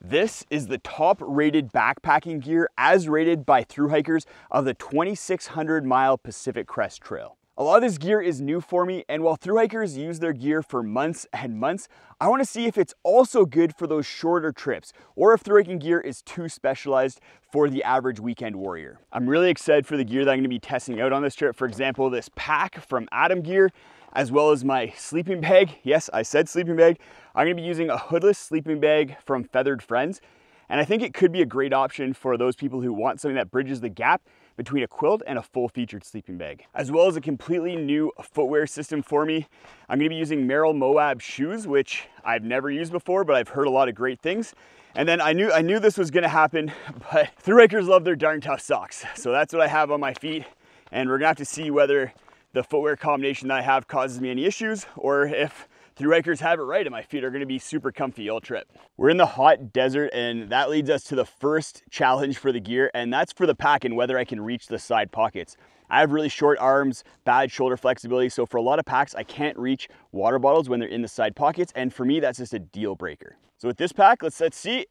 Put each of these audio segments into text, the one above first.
This is the top rated backpacking gear as rated by Thru-Hikers of the 2,600 mile Pacific Crest Trail. A lot of this gear is new for me, and while Thru-Hikers use their gear for months and months, I want to see if it's also good for those shorter trips, or if Thru-Hiking gear is too specialized for the average weekend warrior. I'm really excited for the gear that I'm going to be testing out on this trip. For example, this pack from Atom Gear, as well as my sleeping bag. Yes, I said sleeping bag. I'm going to be using a hoodless sleeping bag from Feathered Friends, and I think it could be a great option for those people who want something that bridges the gap between a quilt and a full-featured sleeping bag, as well as a completely new footwear system for me. I'm going to be using Merrell Moab shoes, which I've never used before, but I've heard a lot of great things. And then I knew this was going to happen, but Thru-Hikers love their darn tough socks, so that's what I have on my feet, and we're going to have to see whether the footwear combination that I have causes me any issues, or if Thru-Hikers have it right and my feet are going to be super comfy all trip. We're in the hot desert, and that leads us to the first challenge for the gear, and that's for the pack and whether I can reach the side pockets. I have really short arms, bad shoulder flexibility, so for a lot of packs I can't reach water bottles when they're in the side pockets, and for me that's just a deal breaker. So with this pack, let's see.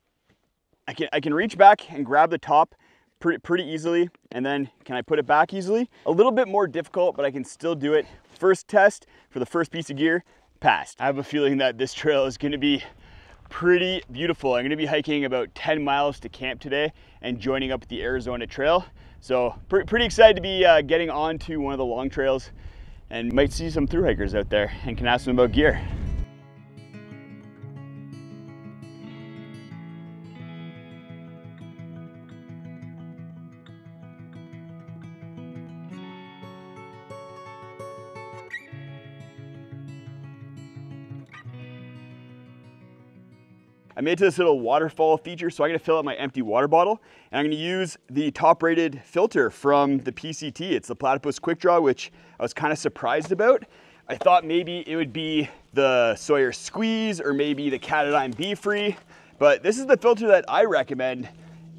I can reach back and grab the top pretty easily, and then can I put it back easily? A little bit more difficult, but I can still do it. First test for the first piece of gear, passed. I have a feeling that this trail is going to be pretty beautiful. I'm going to be hiking about 10 miles to camp today and joining up with the Arizona Trail. So pretty excited to be getting onto one of the long trails, and might see some Thru-Hikers out there and can ask them about gear. I made it to this little waterfall feature, so I'm gonna fill up my empty water bottle, and I'm gonna use the top rated filter from the PCT. It's the Platypus Quick Draw, which I was kind of surprised about. I thought maybe it would be the Sawyer Squeeze or maybe the Katadyn Be Free, but this is the filter that I recommend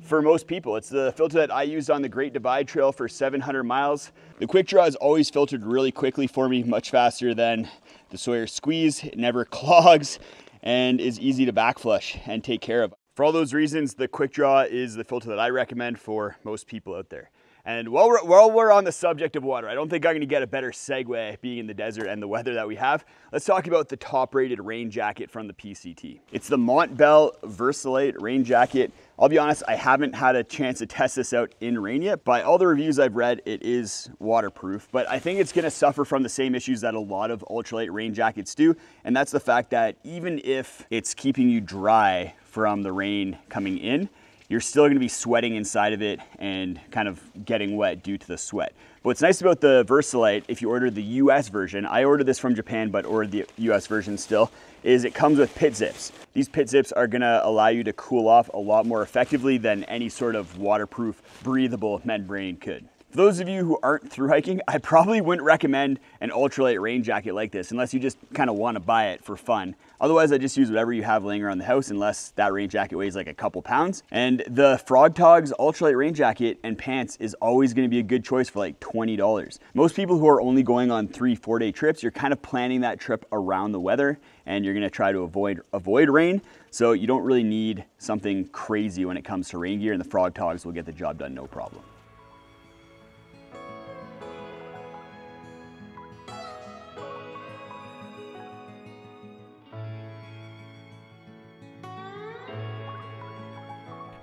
for most people. It's the filter that I used on the Great Divide Trail for 700 miles. The Quick Draw is always filtered really quickly for me, much faster than the Sawyer Squeeze. It never clogs and is easy to backflush and take care of. For all those reasons, the Quick Draw is the filter that I recommend for most people out there. And while we're on the subject of water, I don't think I'm gonna get a better segue being in the desert and the weather that we have. Let's talk about the top rated rain jacket from the PCT. It's the Montbell Versalite rain jacket. I'll be honest, I haven't had a chance to test this out in rain yet. By all the reviews I've read, it is waterproof, but I think it's gonna suffer from the same issues that a lot of ultralight rain jackets do. And that's the fact that even if it's keeping you dry from the rain coming in, you're still going to be sweating inside of it and kind of getting wet due to the sweat. But what's nice about the Versalite, if you order the US version, I ordered this from Japan but ordered the US version still, is it comes with pit zips. These pit zips are going to allow you to cool off a lot more effectively than any sort of waterproof, breathable membrane could. For those of you who aren't through hiking, I probably wouldn't recommend an ultralight rain jacket like this unless you just kind of want to buy it for fun. Otherwise, I just use whatever you have laying around the house unless that rain jacket weighs like a couple pounds. And the Frog Togs ultralight rain jacket and pants is always going to be a good choice for like $20. Most people who are only going on 3-4 day trips, you're kind of planning that trip around the weather and you're going to try to avoid rain. So you don't really need something crazy when it comes to rain gear, and the Frog Togs will get the job done no problem.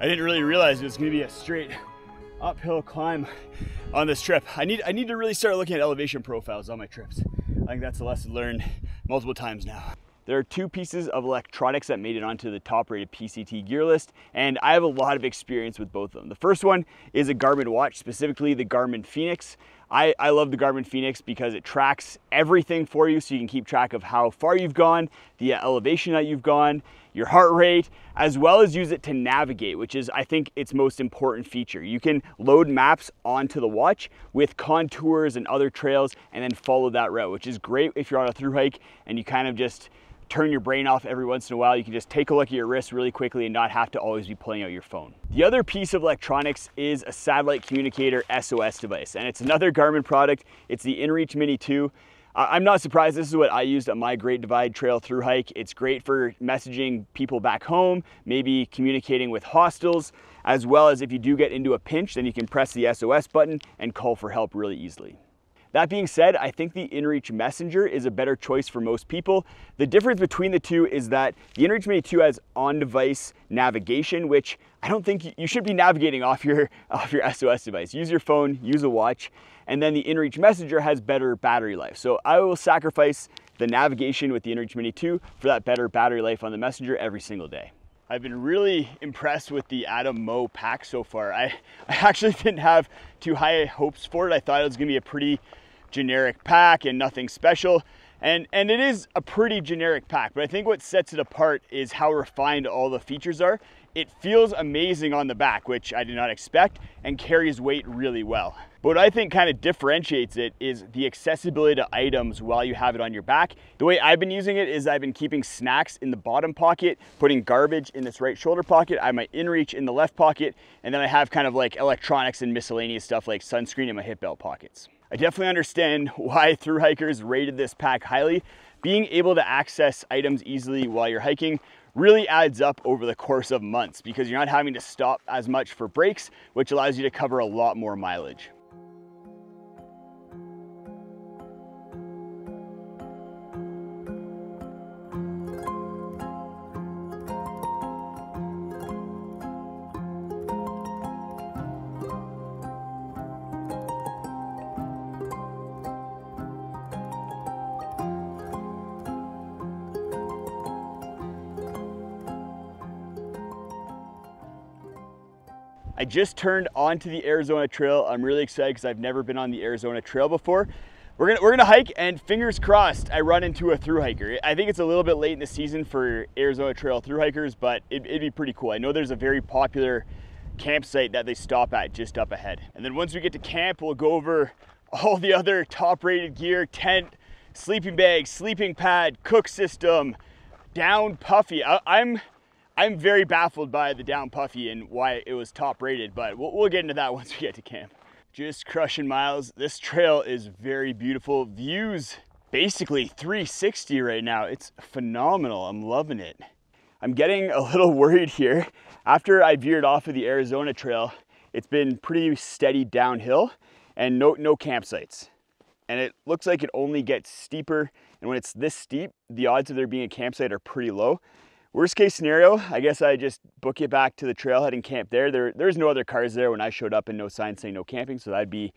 I didn't really realize it was going to be a straight uphill climb on this trip. I need to really start looking at elevation profiles on my trips. I think that's a lesson learned multiple times now. There are two pieces of electronics that made it onto the top rated PCT gear list, and I have a lot of experience with both of them. The first one is a Garmin watch, specifically the Garmin Fenix. I love the Garmin Fenix because it tracks everything for you, so you can keep track of how far you've gone, the elevation that you've gone, your heart rate, as well as use it to navigate, which is, I think, its most important feature. You can load maps onto the watch with contours and other trails and then follow that route, which is great if you're on a thru hike and you kind of just turn your brain off every once in a while. You can just take a look at your wrist really quickly and not have to always be pulling out your phone. The other piece of electronics is a satellite communicator SOS device, and it's another Garmin product. It's the InReach Mini 2. I'm not surprised. This is what I used on my Great Divide Trail through hike. It's great for messaging people back home, maybe communicating with hostels, as well as if you do get into a pinch, then you can press the SOS button and call for help really easily. That being said, I think the inReach Messenger is a better choice for most people. The difference between the two is that the inReach Mini 2 has on-device navigation, which I don't think you should be navigating off your SOS device. Use your phone, use a watch, and then the inReach Messenger has better battery life. So I will sacrifice the navigation with the inReach Mini 2 for that better battery life on the Messenger every single day. I've been really impressed with the Atom Mo pack so far. I actually didn't have too high hopes for it. I thought it was gonna be a pretty generic pack and nothing special. And it is a pretty generic pack, but I think what sets it apart is how refined all the features are. It feels amazing on the back, which I did not expect, and carries weight really well. But what I think kind of differentiates it is the accessibility to items while you have it on your back. The way I've been using it is I've been keeping snacks in the bottom pocket, putting garbage in this right shoulder pocket. I have my inReach in the left pocket, and then I have kind of like electronics and miscellaneous stuff like sunscreen in my hip belt pockets. I definitely understand why thru hikers rated this pack highly. Being able to access items easily while you're hiking really adds up over the course of months because you're not having to stop as much for breaks, which allows you to cover a lot more mileage. I just turned onto the Arizona Trail. I'm really excited because I've never been on the Arizona Trail before. We're gonna hike, and fingers crossed I run into a thru hiker. I think it's a little bit late in the season for Arizona Trail thru hikers, but it'd be pretty cool. I know there's a very popular campsite that they stop at just up ahead. And then once we get to camp, we'll go over all the other top-rated gear: tent, sleeping bag, sleeping pad, cook system, down puffy. I'm very baffled by the down puffy and why it was top rated, but we'll get into that once we get to camp. Just crushing miles. This trail is very beautiful. Views basically 360 right now. It's phenomenal. I'm loving it. I'm getting a little worried here. After I veered off of the Arizona Trail, it's been pretty steady downhill and no campsites. And it looks like it only gets steeper. And when it's this steep, the odds of there being a campsite are pretty low. Worst case scenario, I guess I just book it back to the trailhead and camp there. There's no other cars there when I showed up and no signs saying no camping, so that'd be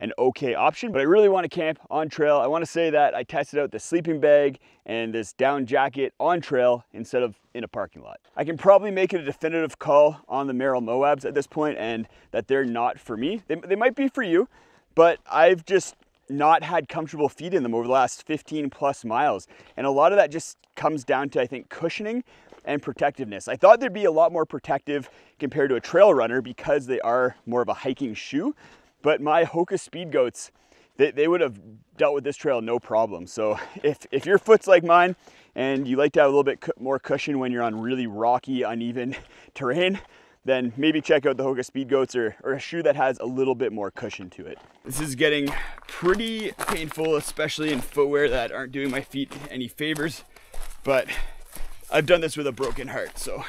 an okay option. But I really want to camp on trail. I want to say that I tested out the sleeping bag and this down jacket on trail instead of in a parking lot. I can probably make it a definitive call on the Merrell Moabs at this point and that they're not for me. They might be for you, but I've just not had comfortable feet in them over the last 15 plus miles. And a lot of that just comes down to, I think, cushioning and protectiveness. I thought they'd be a lot more protective compared to a trail runner because they are more of a hiking shoe, but my Hoka Speed Goats, they would have dealt with this trail no problem. So if your foot's like mine and you like to have a little bit more cushion when you're on really rocky, uneven terrain, then maybe check out the Hoka Speed Goats or a shoe that has a little bit more cushion to it. This is getting pretty painful, especially in footwear that aren't doing my feet any favors, but I've done this with a broken heart, so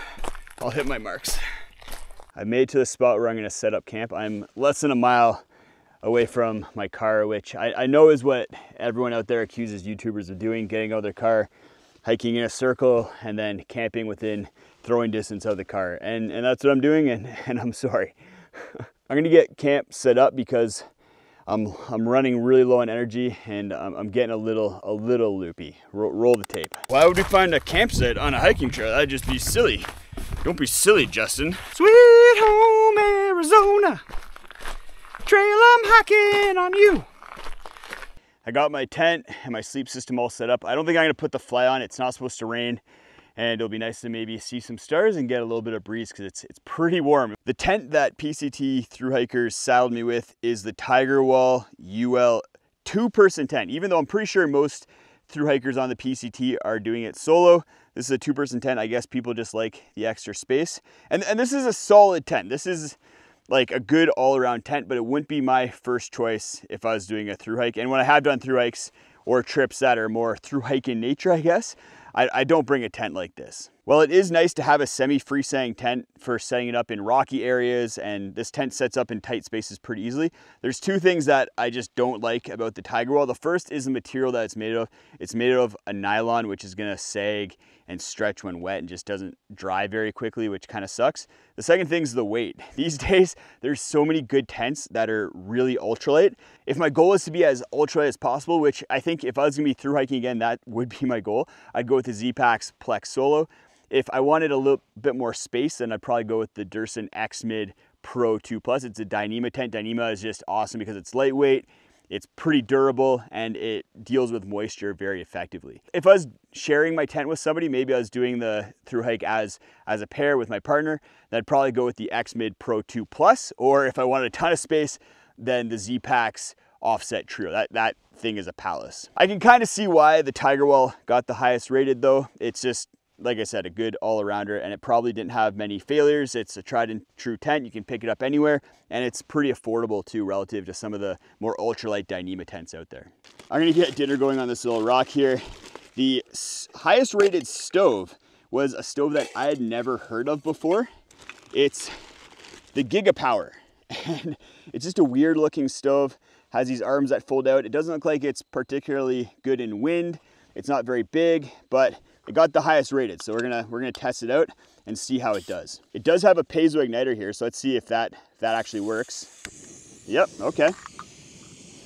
I'll hit my marks. I made it to the spot where I'm gonna set up camp. I'm less than a mile away from my car, which I know is what everyone out there accuses YouTubers of doing, getting out of their car, hiking in a circle, and then camping within throwing distance of the car. And that's what I'm doing, and I'm sorry. I'm gonna get camp set up because I'm running really low on energy and I'm getting a little loopy. Roll the tape. Why would we find a campsite on a hiking trail? That'd just be silly. Don't be silly, Justin. Sweet home Arizona, trail I'm hiking on you. I got my tent and my sleep system all set up. I don't think I'm gonna put the fly on. It's not supposed to rain, and it'll be nice to maybe see some stars and get a little bit of breeze because it's pretty warm. The tent that PCT thru hikers saddled me with is the Tiger Wall UL 2-person tent. Even though I'm pretty sure most thru hikers on the PCT are doing it solo, this is a 2-person tent. I guess people just like the extra space. And this is a solid tent. This is like a good all-around tent, but it wouldn't be my first choice if I was doing a thru hike. And when I have done thru hikes or trips that are more through hike in nature, I guess, I don't bring a tent like this. While it is nice to have a semi-freestanding tent for setting it up in rocky areas, and this tent sets up in tight spaces pretty easily, there's two things that I just don't like about the Tigerwall. The first is the material that it's made of. It's made of a nylon, which is gonna sag and stretch when wet and just doesn't dry very quickly, which kind of sucks. The second thing is the weight. These days, there's so many good tents that are really ultralight. If my goal is to be as ultralight as possible, which I think if I was gonna be through hiking again, that would be my goal, I'd go with the Z-Packs Plex Solo. If I wanted a little bit more space, then I'd probably go with the Durson X-Mid Pro 2 Plus. It's a Dyneema tent. Dyneema is just awesome because it's lightweight, it's pretty durable, and it deals with moisture very effectively. If I was sharing my tent with somebody, maybe I was doing the through hike as a pair with my partner, then I'd probably go with the X-Mid Pro 2 Plus, or if I wanted a ton of space, then the Z-Packs Offset Trio. That thing is a palace. I can kind of see why the Tigerwall got the highest rated though. It's just, like I said, a good all-arounder, and it probably didn't have many failures. It's a tried and true tent. You can pick it up anywhere, and it's pretty affordable too relative to some of the more ultralight Dyneema tents out there. I'm gonna get dinner going on this little rock here. The highest rated stove was a stove that I had never heard of before. It's the Gigapower, and it's just a weird looking stove. Has these arms that fold out. It doesn't look like it's particularly good in wind. It's not very big, but it got the highest rated, so we're gonna test it out and see how it does. It does have a piezo igniter here, so let's see if that actually works. Yep, okay.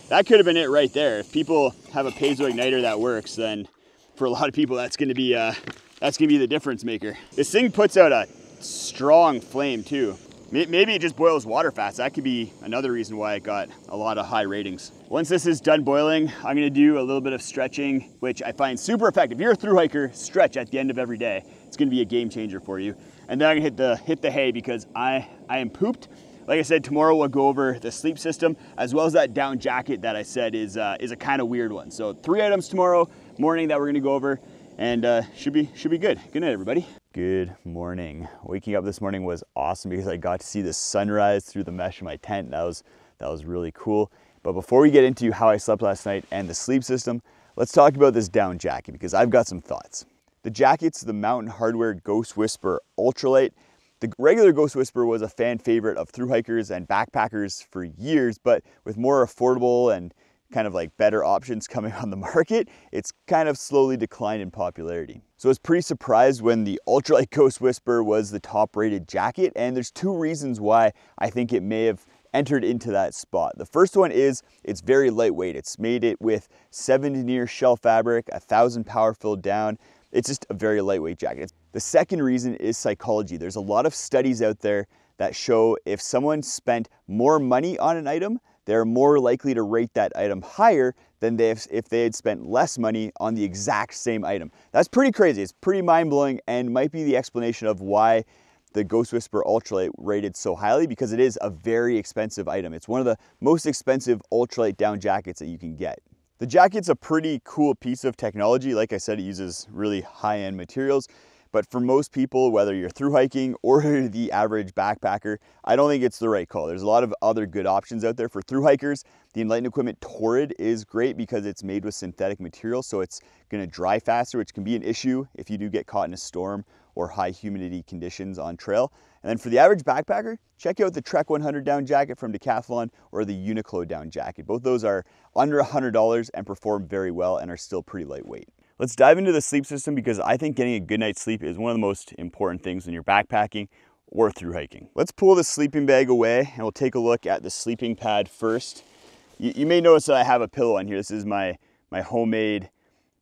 That could have been it right there. If people have a piezo igniter that works, then for a lot of people that's gonna be the difference maker. This thing puts out a strong flame too. Maybe it just boils water fast. That could be another reason why it got a lot of high ratings. Once this is done boiling, I'm gonna do a little bit of stretching, which I find super effective. If you're a thru hiker, stretch at the end of every day. It's gonna be a game changer for you. And then I'm gonna hit the hay because I am pooped. Like I said, tomorrow we'll go over the sleep system as well as that down jacket that I said is a kind of weird one. So 3 items tomorrow morning that we're gonna go over, and should be good. Good night, everybody. Good morning. Waking up this morning was awesome because I got to see the sunrise through the mesh of my tent. That was really cool. But before we get into how I slept last night and the sleep system, let's talk about this down jacket because I've got some thoughts. The jacket's the Mountain Hardwear Ghost Whisper Ultralight. The regular Ghost Whisper was a fan favorite of thru hikers and backpackers for years, but with more affordable and kind of like better options coming on the market, it's kind of slowly declined in popularity. So I was pretty surprised when the Ultralight Ghost Whisper was the top rated jacket, and there's two reasons why I think it may have entered into that spot. The first one is it's very lightweight. It's made it with 7 denier shell fabric, 1,000 power filled down. It's just a very lightweight jacket. The second reason is psychology. There's a lot of studies out there that show if someone spent more money on an item, they're more likely to rate that item higher than if they had spent less money on the exact same item. That's pretty crazy. It's pretty mind-blowing and might be the explanation of why the Ghost Whisper Ultralight rated so highly, because it is a very expensive item. It's one of the most expensive ultralight down jackets that you can get. The jacket's a pretty cool piece of technology. Like I said, it uses really high-end materials. But for most people, whether you're thru hiking or the average backpacker, I don't think it's the right call. There's a lot of other good options out there. For thru hikers, the Enlightened Equipment Torrid is great because it's made with synthetic material, so it's gonna dry faster, which can be an issue if you do get caught in a storm or high humidity conditions on trail. And then for the average backpacker, check out the Trek 100 down jacket from Decathlon or the Uniqlo down jacket. Both those are under $100 and perform very well and are still pretty lightweight. Let's dive into the sleep system because I think getting a good night's sleep is one of the most important things when you're backpacking or thru hiking. Let's pull the sleeping bag away and we'll take a look at the sleeping pad first. You may notice that I have a pillow on here. This is my homemade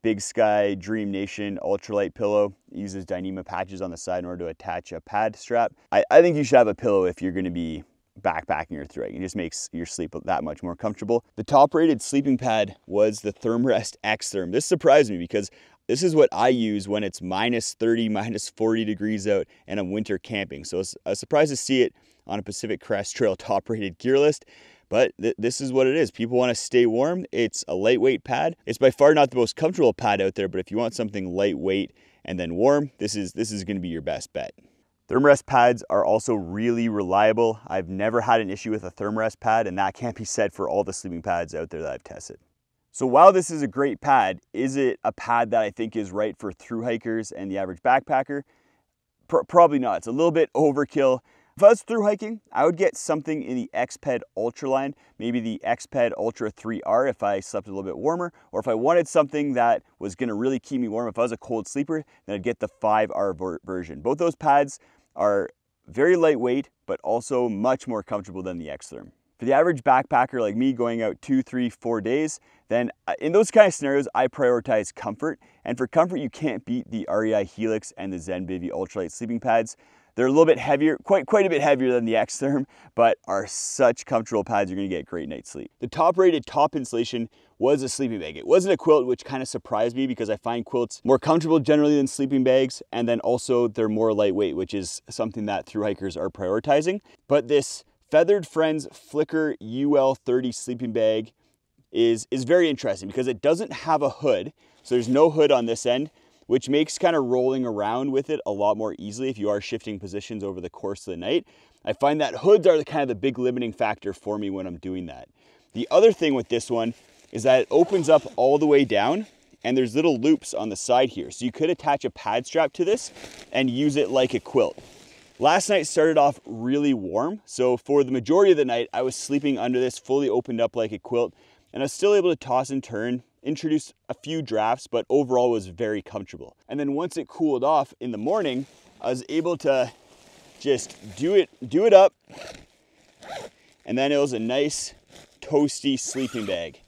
Big Sky Dream Nation ultralight pillow. It uses Dyneema patches on the side in order to attach a pad strap. I think you should have a pillow if you're gonna be backpacking or thru hiking. It just makes your sleep that much more comfortable. The top rated sleeping pad was the Thermarest X-Therm. This surprised me because this is what I use when it's -30, -40 degrees out and I'm winter camping. So I was surprised to see it on a Pacific Crest Trail top rated gear list, but this is what it is. People want to stay warm. It's a lightweight pad. It's by far not the most comfortable pad out there, but if you want something lightweight and then warm, this is going to be your best bet. Thermarest pads are also really reliable. I've never had an issue with a Thermarest pad, and that can't be said for all the sleeping pads out there that I've tested. So while this is a great pad, is it a pad that I think is right for thru hikers and the average backpacker? Probably not. It's a little bit overkill. If I was thru hiking, I would get something in the Xped Ultra line, maybe the Xped Ultra 3R if I slept a little bit warmer, or if I wanted something that was gonna really keep me warm, if I was a cold sleeper, then I'd get the 5R version. Both those pads are very lightweight, but also much more comfortable than the Xtherm. For the average backpacker like me going out 2, 3, 4 days, then in those kind of scenarios, I prioritize comfort. And for comfort, you can't beat the REI Helix and the Zenbivy Ultralight sleeping pads. They're a little bit heavier, quite a bit heavier than the Xtherm, but are such comfortable pads, you're gonna get great night's sleep. The top rated top insulation was a sleeping bag. It wasn't a quilt, which kind of surprised me because I find quilts more comfortable generally than sleeping bags, and then also they're more lightweight, which is something that thru hikers are prioritizing. But this Feathered Friends Flicker UL30 sleeping bag is very interesting because it doesn't have a hood, so there's no hood on this end, which makes kind of rolling around with it a lot more easily if you are shifting positions over the course of the night. I find that hoods are kind of the big limiting factor for me when I'm doing that. The other thing with this one is that it opens up all the way down and there's little loops on the side here. So you could attach a pad strap to this and use it like a quilt. Last night started off really warm, so for the majority of the night, I was sleeping under this fully opened up like a quilt, and I was still able to toss and turn, introduce a few drafts, but overall was very comfortable. And then once it cooled off in the morning, I was able to just do it up, and then it was a nice toasty sleeping bag.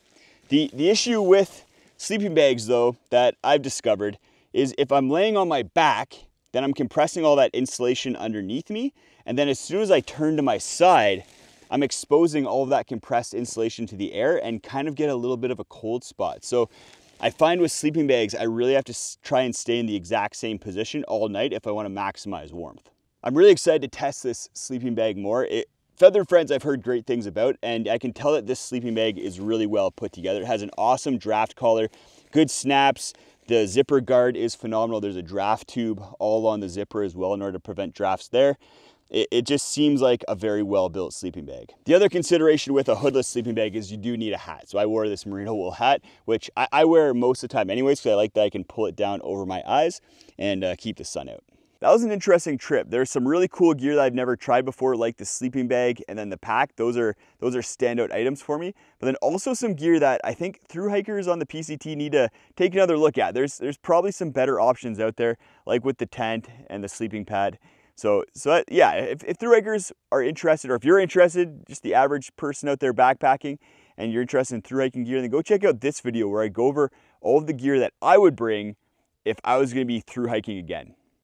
The issue with sleeping bags though that I've discovered is if I'm laying on my back, then I'm compressing all that insulation underneath me, and then as soon as I turn to my side, I'm exposing all of that compressed insulation to the air and kind of get a little bit of a cold spot. So I find with sleeping bags, I really have to try and stay in the exact same position all night if I want to maximize warmth. I'm really excited to test this sleeping bag more. Feathered Friends I've heard great things about, and I can tell that this sleeping bag is really well put together. It has an awesome draft collar, good snaps. The zipper guard is phenomenal. There's a draft tube all on the zipper as well in order to prevent drafts there. It just seems like a very well-built sleeping bag. The other consideration with a hoodless sleeping bag is you do need a hat. So I wore this merino wool hat, which I wear most of the time anyways, because I like that I can pull it down over my eyes and keep the sun out. That was an interesting trip. There's some really cool gear that I've never tried before, like the sleeping bag and then the pack. Those are standout items for me. But then also some gear that I think thru hikers on the PCT need to take another look at. There's probably some better options out there, like with the tent and the sleeping pad. So yeah, if thru hikers are interested, or if you're interested, just the average person out there backpacking, and you're interested in thru hiking gear, then go check out this video where I go over all of the gear that I would bring if I was going to be thru hiking again.